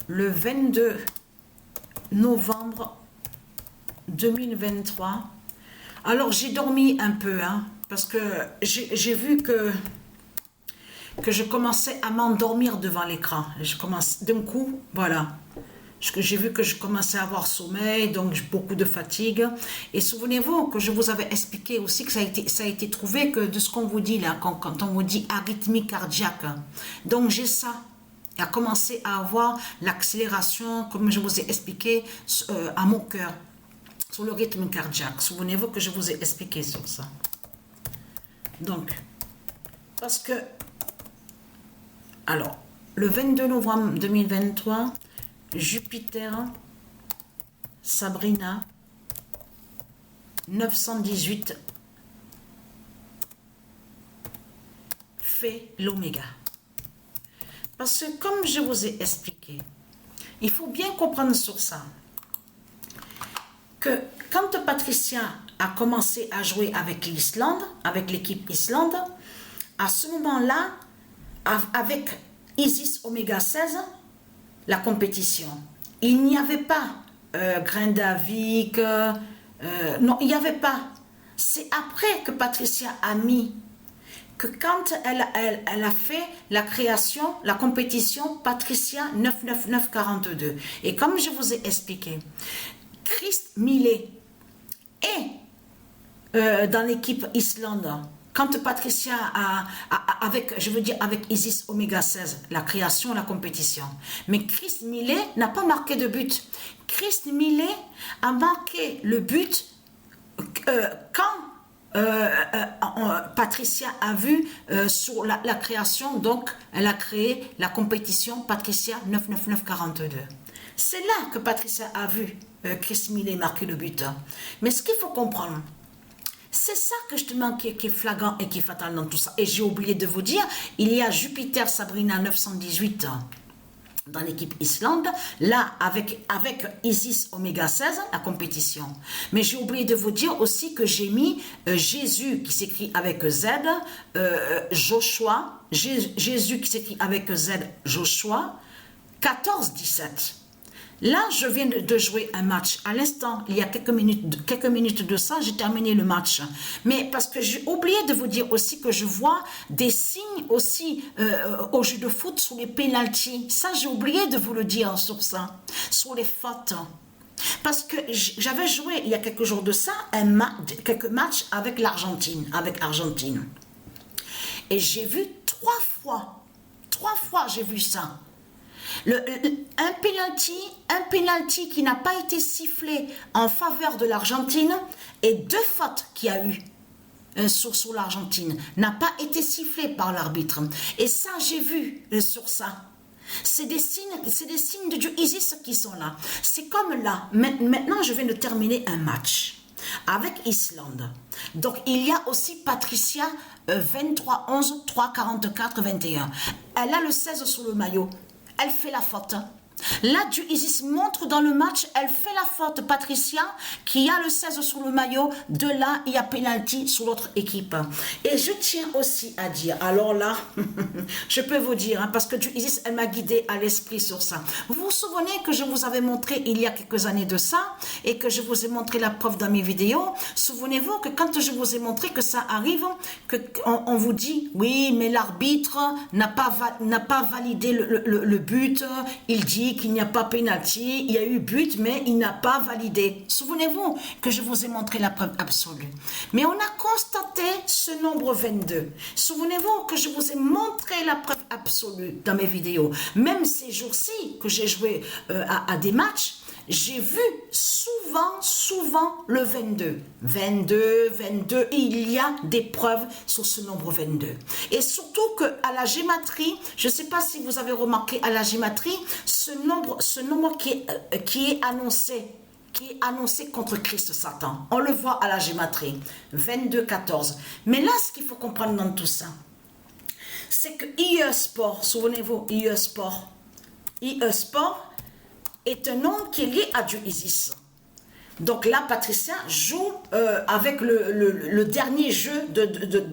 le 22 novembre 2023. Alors, j'ai dormi un peu, hein, parce que j'ai vu que je commençais à m'endormir devant l'écran. Je commence d'un coup, voilà. J'ai vu que je commençais à avoir sommeil, donc beaucoup de fatigue. Et souvenez-vous que je vous avais expliqué aussi que ça a été trouvé que de ce qu'on vous dit là, quand on vous dit arythmie cardiaque. Donc j'ai ça. A commencé à avoir l'accélération, comme je vous ai expliqué, à mon cœur, sur le rythme cardiaque. Souvenez-vous que je vous ai expliqué sur ça. Donc, parce que, alors, le 22 novembre 2023, Jupiter, Sabrina, 918, fait l'oméga. Parce que comme je vous ai expliqué, il faut bien comprendre sur ça, que quand Patricia a commencé à jouer avec l'Islande, avec l'équipe Islande, à ce moment-là, avec Isis Oméga 16, la compétition, il n'y avait pas Grindavik, non, il n'y avait pas. C'est après que Patricia a mis, que quand elle a fait la création, la compétition Patricia 99942. Et comme je vous ai expliqué, Chris Millet est dans l'équipe Islande. Quand Patricia avec Isis Oméga 16, la création, la compétition. Mais Chris Millet n'a pas marqué de but. Chris Millet a marqué le but quand Patricia a vu sur la création, donc elle a créé la compétition Patricia 99942. C'est là que Patricia a vu Chris Millet marquer le but. Mais ce qu'il faut comprendre, c'est ça que justement qui est flagrant et qui est fatal dans tout ça. Et j'ai oublié de vous dire, il y a Jupiter Sabrina 918 dans l'équipe Islande, là avec Isis Oméga 16, la compétition. Mais j'ai oublié de vous dire aussi que j'ai mis Jésus qui s'écrit avec Z, Joshua, Jésus qui s'écrit avec Z, Joshua, 14-17. Là, je viens de jouer un match. À l'instant, il y a quelques minutes de ça, j'ai terminé le match. Mais parce que j'ai oublié de vous dire aussi que je vois des signes aussi au jeu de foot sur les pénaltys. Ça, j'ai oublié de vous le dire sur ça, sur les fautes. Parce que j'avais joué il y a quelques jours de ça quelques matchs avec l'Argentine, Et j'ai vu trois fois j'ai vu ça. Un penalty qui n'a pas été sifflé en faveur de l'Argentine et 2 fautes qu'il y a eu sur l'Argentine n'a pas été sifflé par l'arbitre. Et ça, j'ai vu sur ça. C'est des signes de Dieu Isis qui sont là. C'est comme là. Maintenant, je viens de terminer un match avec Islande. Donc, il y a aussi Patricia 23 11 3 44 21. Elle a le 16 sur le maillot. Elle fait la faute. Là, Dieu Isis montre dans le match, elle fait la faute. Patricia, qui a le 16 sur le maillot, de là, il y a pénalty sur l'autre équipe. Et je tiens aussi à dire, alors là, je peux vous dire, hein, parce que Dieu Isis, elle m'a guidé à l'esprit sur ça. Vous vous souvenez que je vous avais montré il y a quelques années de ça, et que je vous ai montré la preuve dans mes vidéos. Souvenez-vous que quand je vous ai montré que ça arrive, on vous dit, oui, mais l'arbitre n'a pas validé le but, il dit qu'il n'y a pas pénalty, il y a eu but, mais il n'a pas validé. Souvenez-vous que je vous ai montré la preuve absolue. Mais on a constaté ce nombre 22. Souvenez-vous que je vous ai montré la preuve absolue dans mes vidéos. Même ces jours-ci que j'ai joué à des matchs, j'ai vu souvent le 22. 22, il y a des preuves sur ce nombre 22. Et surtout qu'à la gématrie, je ne sais pas si vous avez remarqué à la gématrie, ce nombre qui est annoncé contre Christ Satan. On le voit à la gématrie, 22, 14. Mais là, ce qu'il faut comprendre dans tout ça, c'est que IE Sport, souvenez-vous, IE Sport est un nom qui est lié à Dieu Isis. Donc là, Patricia joue avec le dernier jeu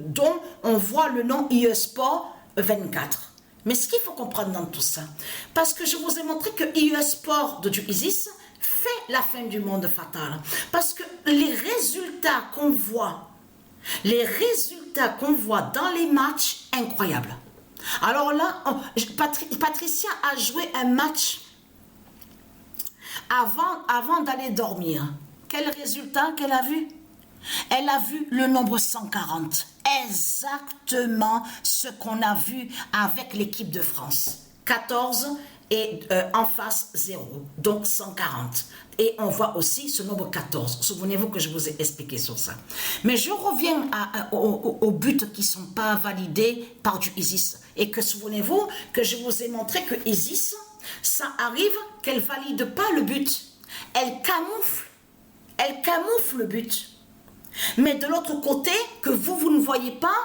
dont on voit le nom IE Sport 24. Mais ce qu'il faut comprendre dans tout ça, parce que je vous ai montré que IE Sport de du Isis fait la fin du monde fatal. Parce que les résultats qu'on voit dans les matchs, incroyables. Alors là, Patricia a joué un match avant d'aller dormir. Quel résultat qu'elle a vu? Elle a vu le nombre 140. Exactement ce qu'on a vu avec l'équipe de France. 14 et en face 0. Donc 140. Et on voit aussi ce nombre 14. Souvenez-vous que je vous ai expliqué sur ça. Mais je reviens aux buts qui ne sont pas validés par du Isis. Et que souvenez-vous que je vous ai montré que Isis, ça arrive qu'elle ne valide pas le but. Elle camoufle le but. Mais de l'autre côté, que vous ne voyez pas,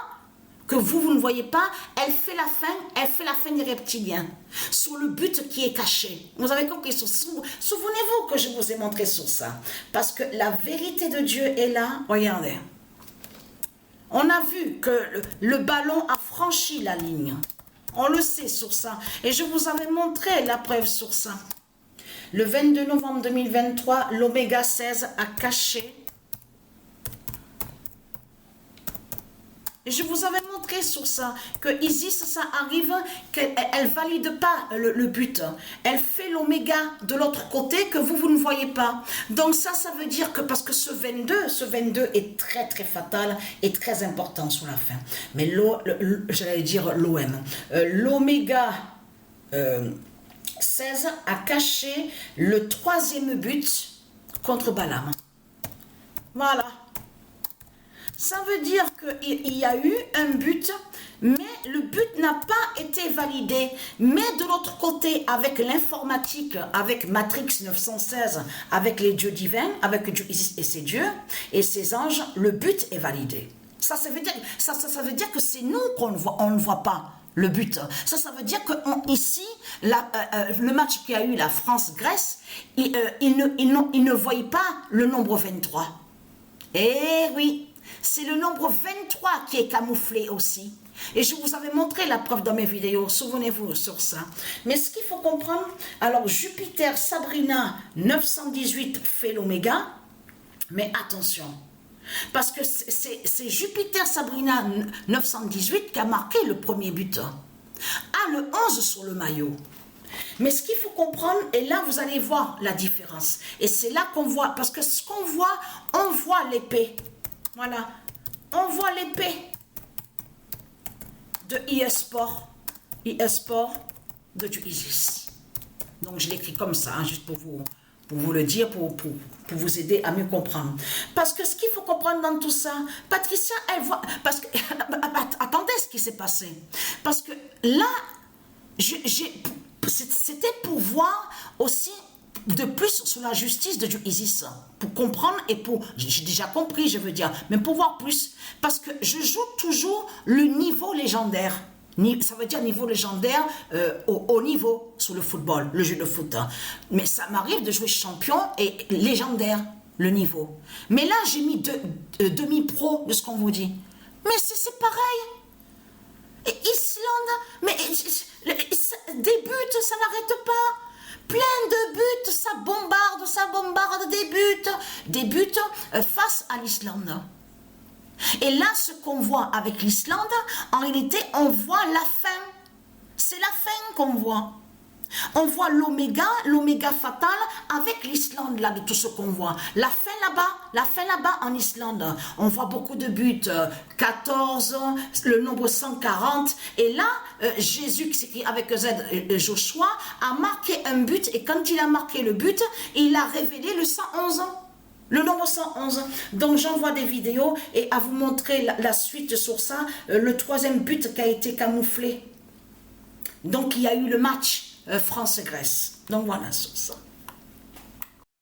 elle fait la fin des reptiliens sur le but qui est caché. Vous avez compris? Souvenez-vous que je vous ai montré sur ça. Parce que la vérité de Dieu est là. Regardez. On a vu que le ballon a franchi la ligne. On le sait sur ça. Et je vous avais montré la preuve sur ça. Le 22 novembre 2023, l'Oméga 16 a caché. Et je vous avais montré sur ça, que Isis, ça arrive, qu'elle ne valide pas le but. Elle fait l'oméga de l'autre côté que vous ne voyez pas. Donc ça veut dire que, parce que ce 22 est très très fatal et très important sur la fin. Mais j'allais dire l'OM. L'oméga 16 a caché le 3e but contre Balaam. Voilà. Ça veut dire qu'il y a eu un but, mais le but n'a pas été validé. Mais de l'autre côté, avec l'informatique, avec Matrix 916, avec les dieux divins, avec Dieu Isis et ses dieux et ses anges, le but est validé. Ça veut dire que c'est nous qu'on ne voit pas le but. Ça veut dire que ici, le match qu'il y a eu, la France-Grèce, ils ne voyaient pas le nombre 23. Eh oui! C'est le nombre 23 qui est camouflé aussi. Et je vous avais montré la preuve dans mes vidéos, souvenez-vous sur ça. Mais ce qu'il faut comprendre, alors Jupiter Sabrina 918 fait l'oméga, mais attention, parce que c'est Jupiter Sabrina 918 qui a marqué le premier but. Ah, le 11 sur le maillot. Mais ce qu'il faut comprendre, et là vous allez voir la différence. Et c'est là qu'on voit, parce que ce qu'on voit, on voit l'épée. Voilà, on voit l'épée de IE Sport de du Isis. Donc je l'écris comme ça, hein, juste pour vous le dire, pour vous aider à mieux comprendre. Parce que ce qu'il faut comprendre dans tout ça, Patricia, elle voit, parce que, attendez ce qui s'est passé. Parce que là, c'était pour voir aussi de plus sur la justice de Dieu Isis, pour comprendre et j'ai déjà compris, je veux dire, mais pour voir plus, parce que je joue toujours le niveau légendaire. Ça veut dire niveau légendaire au haut niveau sur le football, le jeu de foot. Mais ça m'arrive de jouer champion et légendaire, le niveau. Mais là, j'ai mis demi-pro de ce qu'on vous dit. Mais c'est pareil. Et Islande, mais des buts, ça n'arrête pas. Plein de buts, ça bombarde des buts face à l'Islande. Et là, ce qu'on voit avec l'Islande, en réalité, on voit la fin. C'est la fin qu'on voit. On voit l'oméga fatal avec l'Islande, là, de tout ce qu'on voit. La fin là-bas en Islande. On voit beaucoup de buts, 14, le nombre 140. Et là, Jésus, qui s'écrit avec Z, Joshua, a marqué un but. Et quand il a marqué le but, il a révélé le 111. Le nombre 111. Donc j'envoie des vidéos et à vous montrer la suite sur ça, le 3e but qui a été camouflé. Donc il y a eu le match France-Grèce. Donc voilà sur ça.